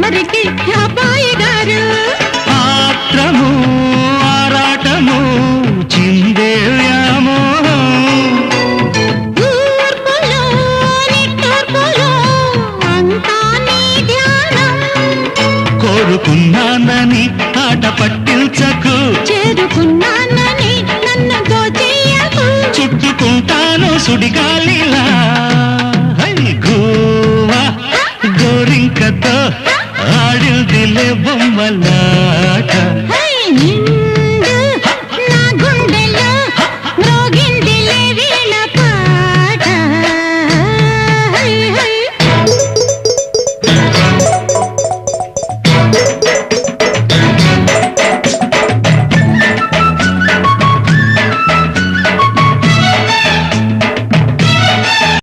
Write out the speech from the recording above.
తమరికి అబ్బాయి గారు ఆత్రము ఆరాటము చిందే వ్యామోహం ఊర్పులో నిట్టూర్పులో అంతా నీ ధ్యానం కోరుకున్నానని ఆట పట్టించకు చేరుకున్నానని నన్ను దోచేయకు చుట్టుకుంటాను సుడిగాలి